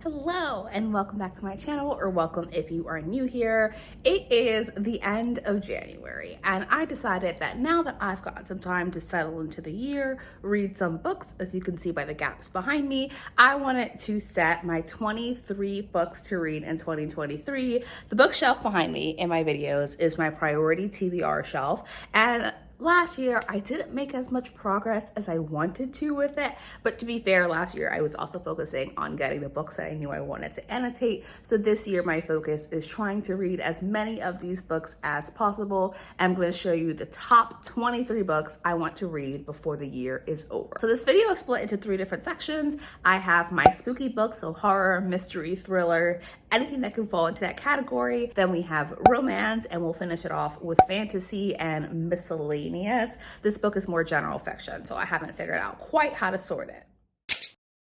Hello and welcome back to my channel, or welcome if you are new here. It is the end of January and I decided that now that I've got some time to settle into the year, read some books, as you can see by the gaps behind me, I wanted to set my 23 books to read in 2023. The bookshelf behind me in my videos is my priority TBR shelf, and last year, I didn't make as much progress as I wanted to with it, but to be fair, last year I was also focusing on getting the books that I knew I wanted to annotate. So this year, my focus is trying to read as many of these books as possible. I'm going to show you the top 23 books I want to read before the year is over. So this video is split into 3 different sections. I have my spooky books, so horror, mystery, thriller, anything that can fall into that category. Then we have romance, and we'll finish it off with fantasy and miscellaneous. This book is more general fiction, so I haven't figured out quite how to sort it.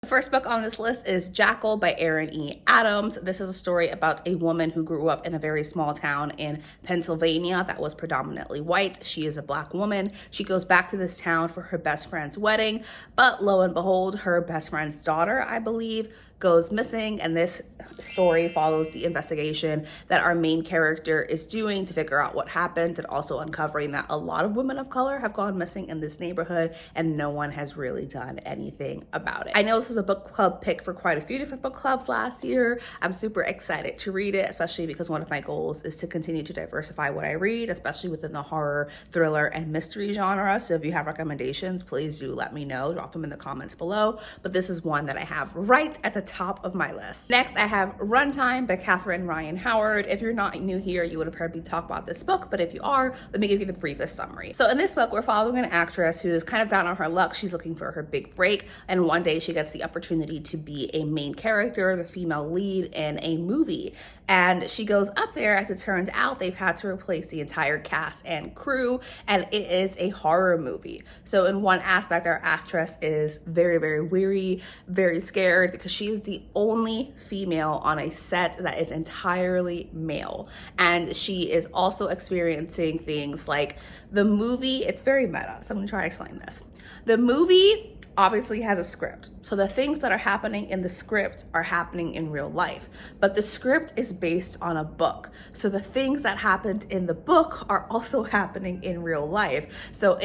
The first book on this list is Jackal by Erin E. Adams. This is a story about a woman who grew up in a very small town in Pennsylvania that was predominantly white. She is a Black woman. She goes back to this town for her best friend's wedding, but lo and behold, her best friend's daughter, I believe, goes missing, and this story follows the investigation that our main character is doing to figure out what happened, and also uncovering that a lot of women of color have gone missing in this neighborhood and no one has really done anything about it. I know this was a book club pick for quite a few different book clubs last year. I'm super excited to read it, especially because one of my goals is to continue to diversify what I read, especially within the horror, thriller, and mystery genre. So if you have recommendations, please do let me know. Drop them in the comments below. But this is one that I have right at the top of my list. Next, I have Runtime by Catherine Ryan Howard. If you're not new here, you would have heard me talk about this book, but if you are, let me give you the briefest summary. So in this book, we're following an actress who is kind of down on her luck. She's looking for her big break, and one day she gets the opportunity to be a main character, the female lead in a movie. And she goes up there. As it turns out, they've had to replace the entire cast and crew, and it is a horror movie. So in one aspect, our actress is very, very weary, very scared, because she is the only female on a set that is entirely male. And she is also experiencing things like the movie. It's very meta, so I'm gonna try to explain this. The movie obviously has a script. So the things that are happening in the script are happening in real life, but the script is based on a book. So the things that happened in the book are also happening in real life. So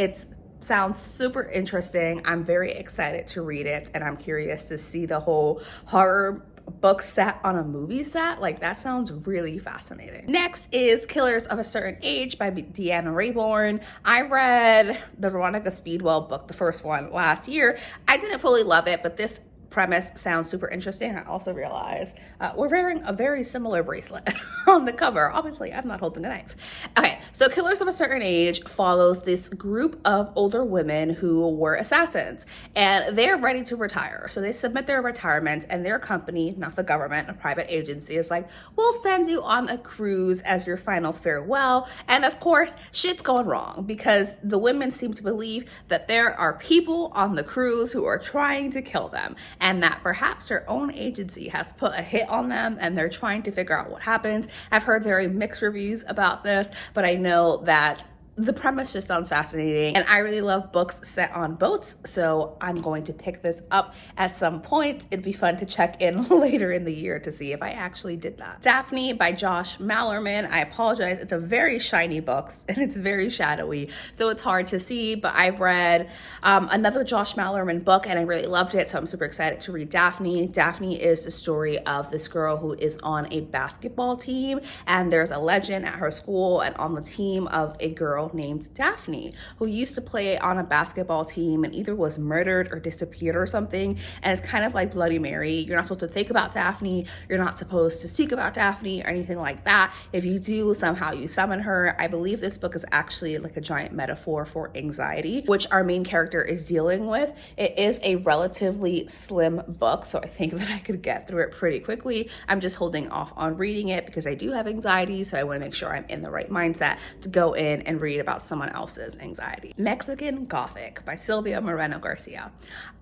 sounds super interesting. I'm very excited to read it, and I'm curious to see the whole horror book set on a movie set. Like, that sounds really fascinating. Next is Killers of a Certain Age by Deanna Raybourn. I read the Veronica Speedwell book, the first one, last year. I didn't fully love it, but this premise sounds super interesting. I also realized we're wearing a very similar bracelet on the cover. Obviously, I'm not holding a knife. Okay, so Killers of a Certain Age follows this group of older women who were assassins, and they're ready to retire. So they submit their retirement, and their company, not the government, a private agency, is like, we'll send you on a cruise as your final farewell. And of course, shit's going wrong, because the women seem to believe that there are people on the cruise who are trying to kill them, and that perhaps their own agency has put a hit on them and they're trying to figure out what happens. I've heard very mixed reviews about this, but I know that the premise just sounds fascinating, and I really love books set on boats, so I'm going to pick this up at some point. It'd be fun to check in later in the year to see if I actually did that. Daphne by Josh Malerman. I apologize, it's a very shiny book and it's very shadowy, so it's hard to see, but I've read another Josh Malerman book and I really loved it, so I'm super excited to read Daphne. Daphne is the story of this girl who is on a basketball team, and there's a legend at her school and on the team of a girl named Daphne who used to play on a basketball team and either was murdered or disappeared or something. And it's kind of like Bloody Mary. You're not supposed to think about Daphne. You're not supposed to speak about Daphne or anything like that. If you do, somehow you summon her. I believe this book is actually like a giant metaphor for anxiety, which our main character is dealing with. It is a relatively slim book, so I think that I could get through it pretty quickly. I'm just holding off on reading it because I do have anxiety, so I want to make sure I'm in the right mindset to go in and read read about someone else's anxiety. Mexican Gothic by Silvia Moreno Garcia.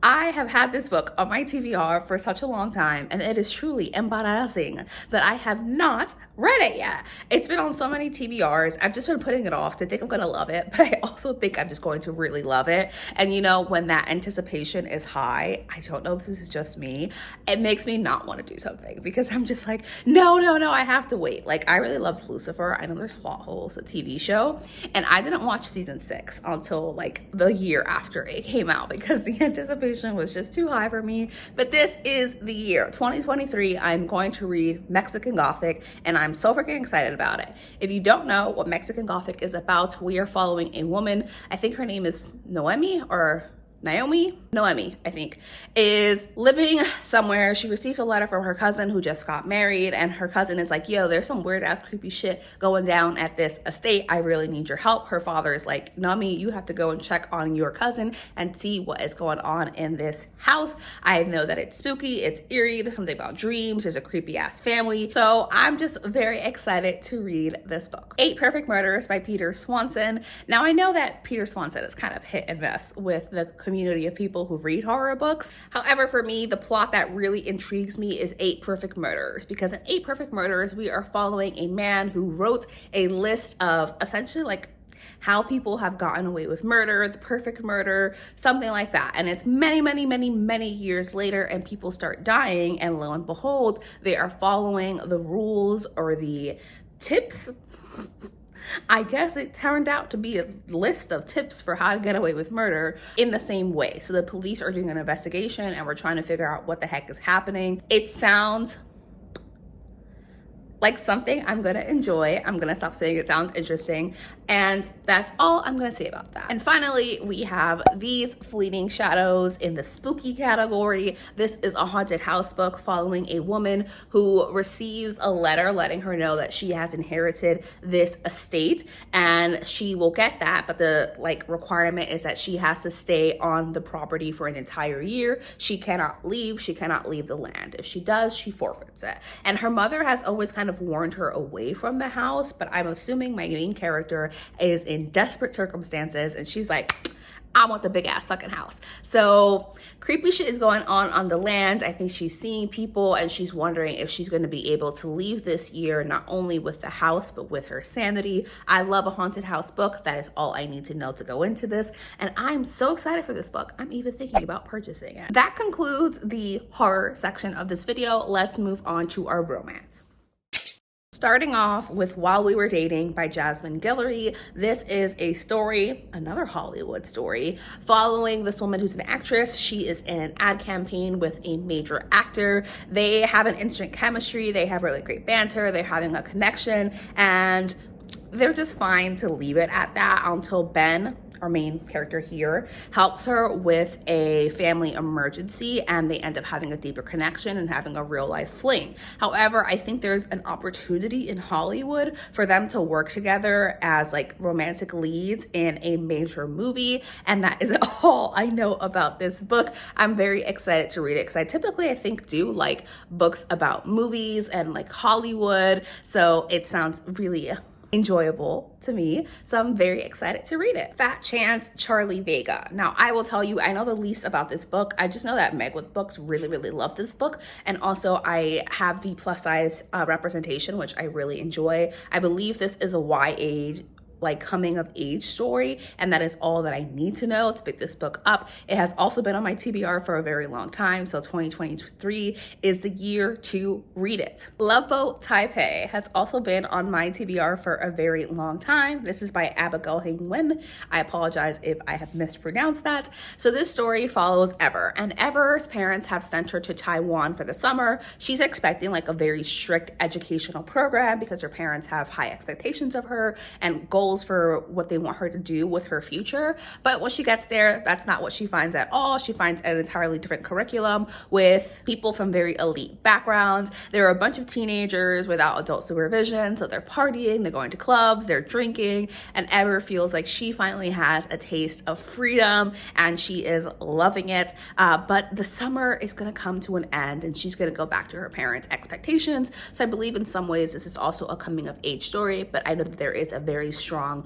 I have had this book on my TBR for such a long time, and it is truly embarrassing that I have not read it yet. It's been on so many TBRs. I've just been putting it off. I think I'm gonna love it, but I also think I'm just going to really love it. And you know, when that anticipation is high, I don't know if this is just me, it makes me not want to do something because I'm just like, no, I have to wait. Like, I really loved Lucifer. I know there's plot holes, a TV show, and I didn't watch season 6 until like the year after it came out because the anticipation was just too high for me. But this is the year 2023. I'm going to read Mexican Gothic, and I'm so freaking excited about it. If you don't know what Mexican Gothic is about, we are following a woman. I think her name is Noemi, I think, is living somewhere. She receives a letter from her cousin who just got married, and her cousin is like, yo, there's some weird ass creepy shit going down at this estate. I really need your help. Her father is like, Nami, you have to go and check on your cousin and see what is going on in this house. I know that it's spooky, it's eerie, there's something about dreams, there's a creepy ass family. So I'm just very excited to read this book. 8 Perfect Murders by Peter Swanson. Now I know that Peter Swanson is kind of hit and miss with the community of people who read horror books. However, for me, the plot that really intrigues me is 8 Perfect Murders, because in 8 Perfect Murders, we are following a man who wrote a list of essentially like how people have gotten away with murder, the perfect murder, something like that. And it's many years later, and people start dying, and lo and behold, they are following the rules or the tips. I guess it turned out to be a list of tips for how to get away with murder in the same way. So the police are doing an investigation, and we're trying to figure out what the heck is happening. It sounds like something I'm gonna enjoy. I'm gonna stop saying it sounds interesting, and that's all I'm gonna say about that. And finally, we have These Fleeting Shadows in the spooky category. This is a haunted house book following a woman who receives a letter letting her know that she has inherited this estate, and she will get that, but the requirement is that she has to stay on the property for an entire year. She cannot leave the land. If she does, she forfeits it. And her mother has always kind of warned her away from the house, but I'm assuming my main character is in desperate circumstances, and she's like, I want the big ass fucking house. So creepy shit is going on the land. I think she's seeing people, and she's wondering if she's going to be able to leave this year, not only with the house, but with her sanity. I love a haunted house book. That is all I need to know to go into this. And I'm so excited for this book. I'm even thinking about purchasing it. That concludes the horror section of this video. Let's move on to our romance. Starting off with While We Were Dating by Jasmine Guillory. This is a story, another Hollywood story, following this woman who's an actress. She is in an ad campaign with a major actor. They have an instant chemistry. They have really great banter. They're having a connection, and they're just fine to leave it at that until Ben, our main character here, helps her with a family emergency, and they end up having a deeper connection and having a real life fling. However, I think there's an opportunity in Hollywood for them to work together as romantic leads in a major movie, and that is all I know about this book. I'm very excited to read it because I think do like books about movies and Hollywood, so it sounds really enjoyable to me, so I'm very excited to read it. Fat Chance, Charlie Vega. Now, I will tell you, I know the least about this book. I just know that Meg with Books really love this book, and also I have the plus size representation, which I really enjoy. I believe this is a YA coming of age story, and that is all that I need to know to pick this book up. It has also been on my TBR for a very long time, so 2023 is the year to read it. Love Boat Taipei has also been on my TBR for a very long time. This is by Abigail Nguyen. I apologize if I have mispronounced that. So this story follows Ever, and Ever's parents have sent her to Taiwan for the summer. She's expecting a very strict educational program because her parents have high expectations of her and goals for what they want her to do with her future. But when she gets there, that's not what she finds at all. She finds an entirely different curriculum with people from very elite backgrounds. There are a bunch of teenagers without adult supervision, so they're partying, they're going to clubs, they're drinking, and Ever feels like she finally has a taste of freedom, and she is loving it. But the summer is going to come to an end, and she's going to go back to her parents' expectations. So I believe in some ways this is also a coming of age story, but I know that there is a very strong strong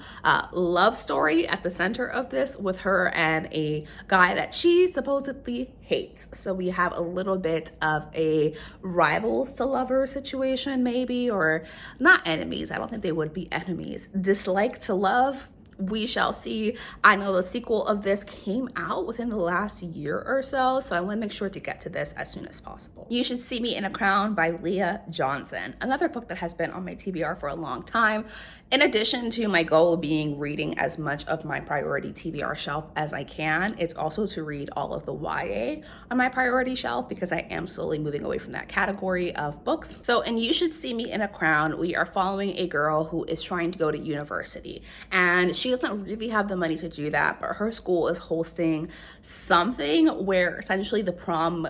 love story at the center of this, with her and a guy that she supposedly hates. So we have a little bit of a rivals to lovers situation, maybe, or not enemies. I don't think they would be enemies. Dislike to love. We shall see. I know the sequel of this came out within the last year or so, so I want to make sure to get to this as soon as possible. You Should See Me in a Crown by Leah Johnson. Another book that has been on my TBR for a long time. In addition to my goal being reading as much of my priority TBR shelf as I can, it's also to read all of the YA on my priority shelf, because I am slowly moving away from that category of books. So in You Should See Me in a Crown, we are following a girl who is trying to go to university, and she doesn't really have the money to do that, but her school is hosting something where essentially the prom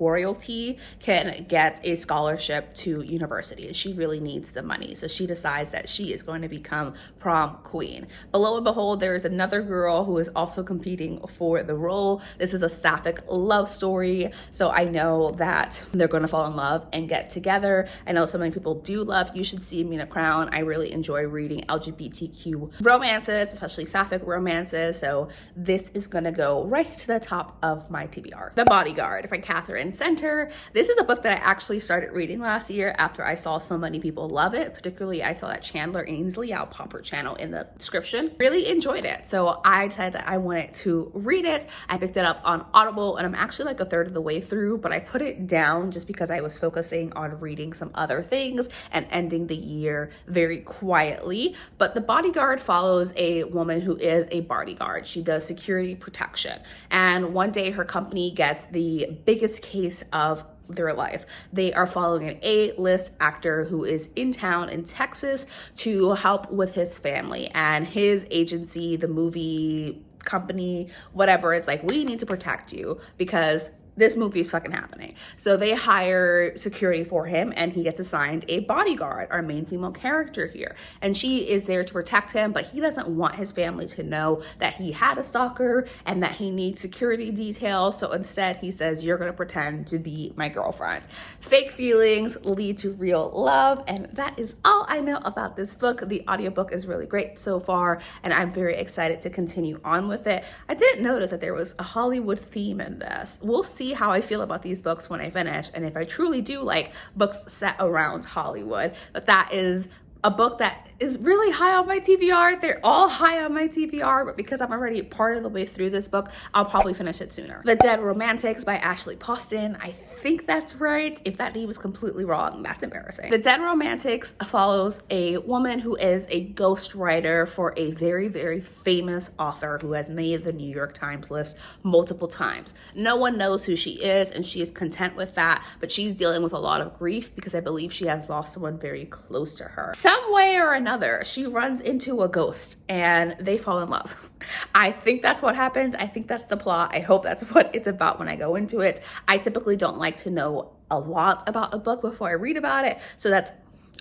royalty can get a scholarship to university, and she really needs the money. So she decides that she is going to become prom queen. But lo and behold, there is another girl who is also competing for the role. This is a sapphic love story, so I know that they're going to fall in love and get together. I know so many people do love You Should See Me in a Crown. I really enjoy reading LGBTQ romances, especially sapphic romances, so this is going to go right to the top of my TBR. The Bodyguard by Catherine Center. This is a book that I actually started reading last year after I saw so many people love it. Particularly, I saw that Chandler Ainsley, I'll pop her channel in the description, really enjoyed it. So I decided that I wanted to read it. I picked it up on Audible, and I'm actually like a third of the way through, but I put it down just because I was focusing on reading some other things and ending the year very quietly. But The Bodyguard follows a woman who is a bodyguard. She does security protection, and one day her company gets the biggest case of their life. They are following an A-list actor who is in town in Texas to help with his family, and his agency, the movie company, whatever, is like, we need to protect you because this movie is fucking happening. So they hire security for him, and he gets assigned a bodyguard, our main female character here. And she is there to protect him, but he doesn't want his family to know that he had a stalker and that he needs security details. So instead he says, you're gonna pretend to be my girlfriend. Fake feelings lead to real love, and that is all I know about this book. The audiobook is really great so far, and I'm very excited to continue on with it. I didn't notice that there was a Hollywood theme in this. We'll see how I feel about these books when I finish, and if I truly do like books set around Hollywood. But that is a book that is really high on my TBR. They're all high on my TBR, but because I'm already part of the way through this book, I'll probably finish it sooner. The Dead Romantics by Ashley Poston. I think that's right. If that name is completely wrong, that's embarrassing. The Dead Romantics follows a woman who is a ghostwriter for a very, very famous author who has made the New York Times list multiple times. No one knows who she is, and she is content with that, but she's dealing with a lot of grief because I believe she has lost someone very close to her. Some way or another, she runs into a ghost and they fall in love. I think that's what happens. I think that's the plot. I hope that's what it's about when I go into it. I typically don't like to know a lot about a book before I read about it, so that's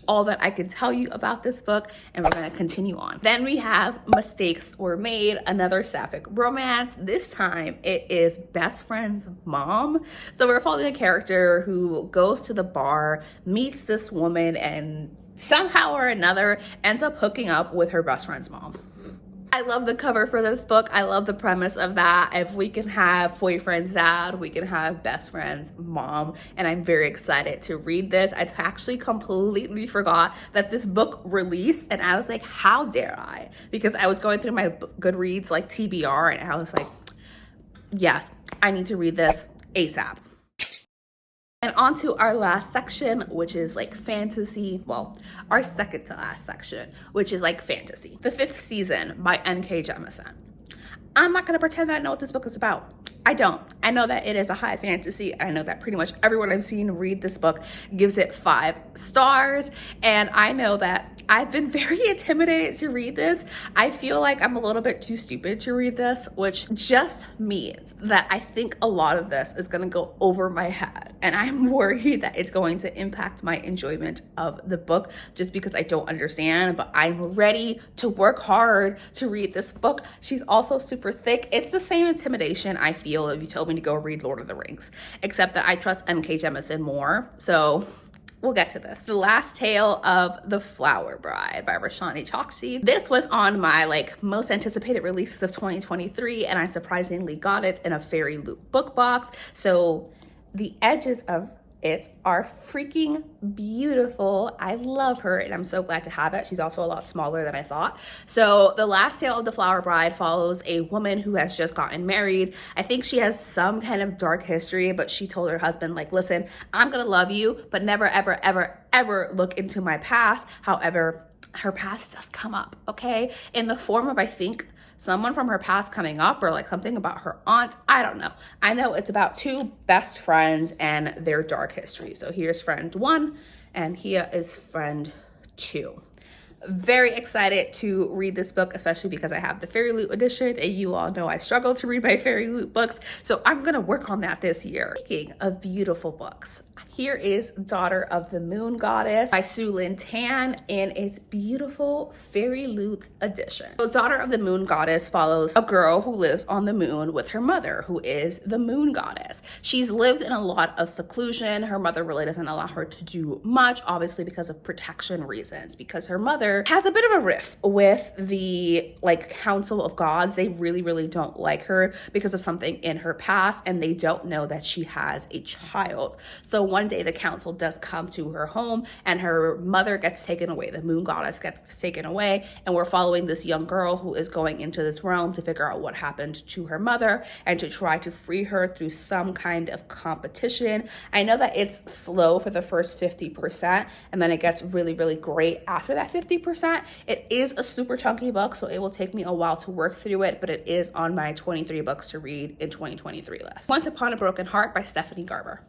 all that I can tell you about this book, and we're going to continue on. Then we have Mistakes Were Made, another sapphic romance. This time it is best friend's mom. So we're following a character who goes to the bar, meets this woman, and somehow or another ends up hooking up with her best friend's mom. I love the cover for this book. I love the premise of that. If we can have boyfriend's dad, we can have best friend's mom. And I'm very excited to read this. I actually completely forgot that this book released, and I was like, how dare I? Because I was going through my Goodreads like TBR, and I was like, yes, I need to read this ASAP. And on to our last section, which is like fantasy. Well, our second to last section, which is like fantasy. The Fifth Season by N.K. Jemisin. I'm not gonna pretend that I know what this book is about. I don't. I know that it is a high fantasy. I know that pretty much everyone I've seen read this book gives it 5 stars. And I know that I've been very intimidated to read this. I feel like I'm a little bit too stupid to read this, which just means that I think a lot of this is gonna go over my head. And I'm worried that it's going to impact my enjoyment of the book just because I don't understand, but I'm ready to work hard to read this book. She's also super thick. It's the same intimidation I feel if you told me to go read Lord of the Rings, except that I trust N.K. Jemisin more. So we'll get to this. The Last Tale of the Flower Bride by Roshani Chokshi. This was on my like most anticipated releases of 2023, and I surprisingly got it in a Fairy Loot book box. So the edges of it are freaking beautiful. I love her and I'm so glad to have it. She's also a lot smaller than I thought. So The Last Tale of the Flower Bride follows a woman who has just gotten married. I think she has some kind of dark history, but she told her husband, like, listen, I'm gonna love you, but never, ever, ever, ever look into my past. However, her past does come up, okay? In the form of, I think, someone from her past coming up, or like something about her aunt. I don't know. I know it's about two best friends and their dark history. So here's friend 1 and here is friend 2. Very excited to read this book, especially because I have the Fairy Loot edition, and you all know I struggle to read my Fairy Loot books, so I'm gonna work on that this year. Speaking of beautiful books, here is Daughter of the Moon Goddess by Su Lin Tan in its beautiful Fairy Loot edition. So Daughter of the Moon Goddess follows a girl who lives on the moon with her mother, who is the Moon Goddess. She's lived in a lot of seclusion. Her mother really doesn't allow her to do much, obviously because of protection reasons, because her mother has a bit of a rift with the like Council of Gods. They really don't like her because of something in her past, and they don't know that she has a child. So one day the council does come to her home and her mother gets taken away. The Moon Goddess gets taken away, and we're following this young girl who is going into this realm to figure out what happened to her mother and to try to free her through some kind of competition. I know that it's slow for the first 50%, and then it gets really great after that 50%. It is a super chunky book, so it will take me a while to work through it, but it is on my 23 books to read in 2023 list. Once Upon a Broken Heart by Stephanie Garber.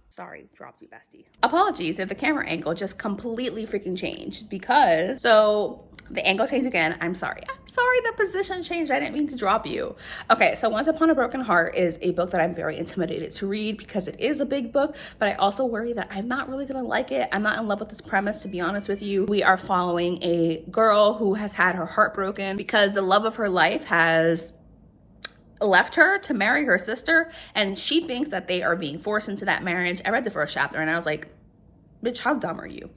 Sorry, dropped you, bestie. Apologies if the camera angle just completely freaking changed, because so the angle changed again. I'm sorry the position changed. I didn't mean to drop you. Okay, so Once Upon a Broken Heart is a book that I'm very intimidated to read because it is a big book, but I also worry that I'm not really gonna like it. I'm not in love with this premise, to be honest with you. We are following a girl who has had her heart broken because the love of her life has left her to marry her sister, and she thinks that they are being forced into that marriage. I read the first chapter and I was like, bitch, how dumb are you?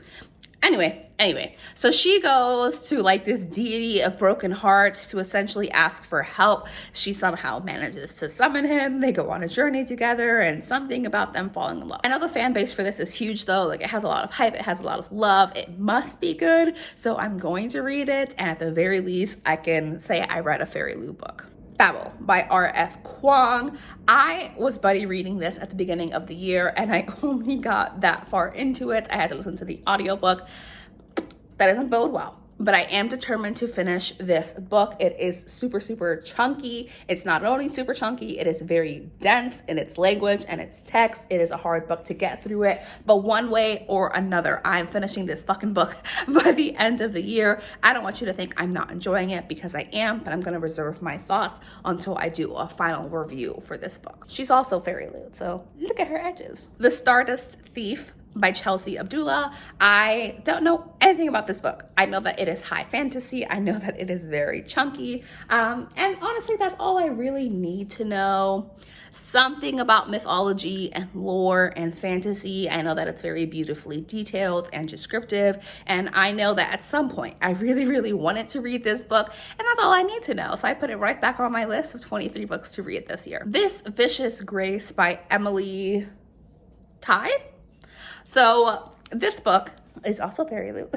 Anyway, so she goes to like this deity of broken hearts to essentially ask for help. She somehow manages to summon him. They go on a journey together, and something about them falling in love. I know the fan base for this is huge though. Like, it has a lot of hype, it has a lot of love. It must be good. So I'm going to read it, and at the very least, I can say I read a Fairy Loot book. Babel by R.F. Kuang. I was buddy reading this at the beginning of the year, and I only got that far into it. I had to listen to the audiobook. That doesn't bode well, but I am determined to finish this book. It is super chunky. It's not only super chunky, it is very dense in its language and its text. It is a hard book to get through it, but one way or another, I'm finishing this fucking book by the end of the year. I don't want you to think I'm not enjoying it, because I am, but I'm gonna reserve my thoughts until I do a final review for this book. She's also Fairy Loot, so look at her edges. The Stardust Thief by Chelsea Abdullah. I don't know anything about this book. I know that it is high fantasy. I know that it is very chunky. And honestly, that's all I really need to know. Something about mythology and lore and fantasy. I know that it's very beautifully detailed and descriptive. And I know that at some point, I really wanted to read this book, and that's all I need to know. So I put it right back on my list of 23 books to read this year. This Vicious Grace by Emily Tide. So this book is also Fairy Loot.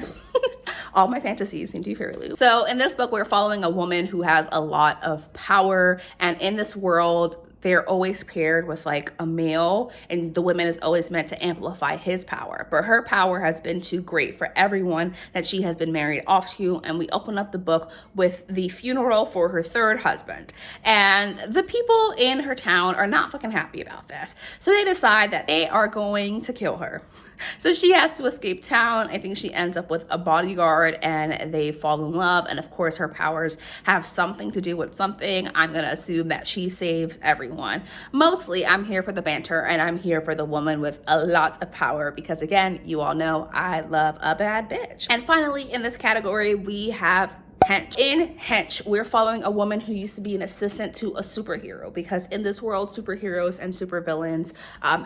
All my fantasies seem to be Fairy Loot. So in this book, we're following a woman who has a lot of power, and in this world, they're always paired with like a male, and the woman is always meant to amplify his power. But her power has been too great for everyone that she has been married off to. And we open up the book with the funeral for her third husband. And the people in her town are not fucking happy about this. So they decide that they are going to kill her. So she has to escape town. I think she ends up with a bodyguard, and they fall in love. And of course, her powers have something to do with something. I'm gonna assume that she saves everyone. Mostly, I'm here for the banter, and I'm here for the woman with a lot of power, because again, you all know I love a bad bitch. And finally, in this category, we have Hench. In Hench, we're following a woman who used to be an assistant to a superhero, because in this world, superheroes and supervillains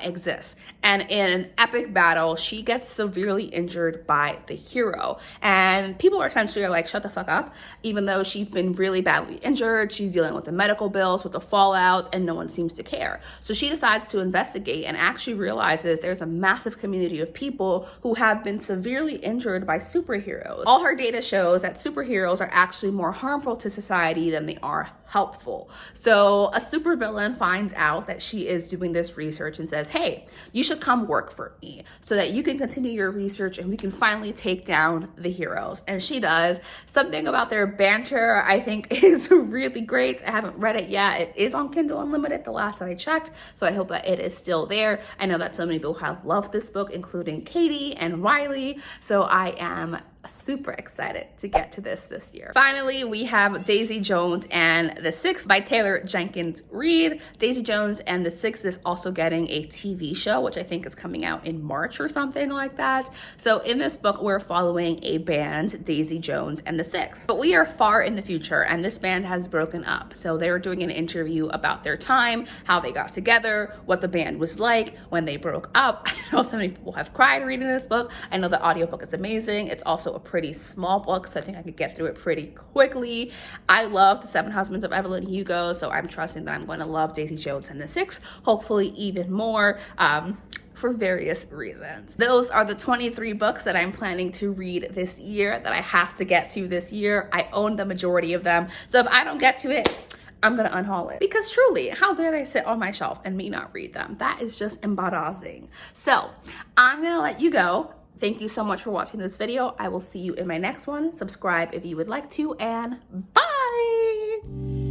exist. And in an epic battle, she gets severely injured by the hero. And people are essentially like, shut the fuck up. Even though she's been really badly injured, she's dealing with the medical bills, with the fallout, and no one seems to care. So she decides to investigate and actually realizes there's a massive community of people who have been severely injured by superheroes. All her data shows that superheroes are actually more harmful to society than they are helpful. So a supervillain finds out that she is doing this research and says, hey, you should come work for me so that you can continue your research and we can finally take down the heroes. And she does. Something about their banter I think is really great. I haven't read it yet. It is on Kindle Unlimited the last that I checked, so I hope that it is still there. I know that so many people have loved this book, including Katie and Riley, so I am super excited to get to this year. Finally, we have Daisy Jones and the Six by Taylor Jenkins Reid. Daisy Jones and the Six is also getting a TV show, which I think is coming out in March or something like that. So in this book, we're following a band, Daisy Jones and the Six. But we are far in the future and this band has broken up. So they were doing an interview about their time, how they got together, what the band was like when they broke up. I know so many people have cried reading this book. I know the audiobook is amazing. It's also a pretty small book, so I think I could get through it pretty quickly. I love The Seven Husbands of Evelyn Hugo, so I'm trusting that I'm going to love Daisy Jones and the Six, hopefully even more, for various reasons. Those are the 23 books that I'm planning to read this year, that I have to get to this year. I own the majority of them, so if I don't get to it, I'm gonna unhaul it. Because truly, how dare they sit on my shelf and me not read them? That is just embarrassing. So I'm gonna let you go. Thank you so much for watching this video. I will see you in my next one. Subscribe if you would like to, and bye!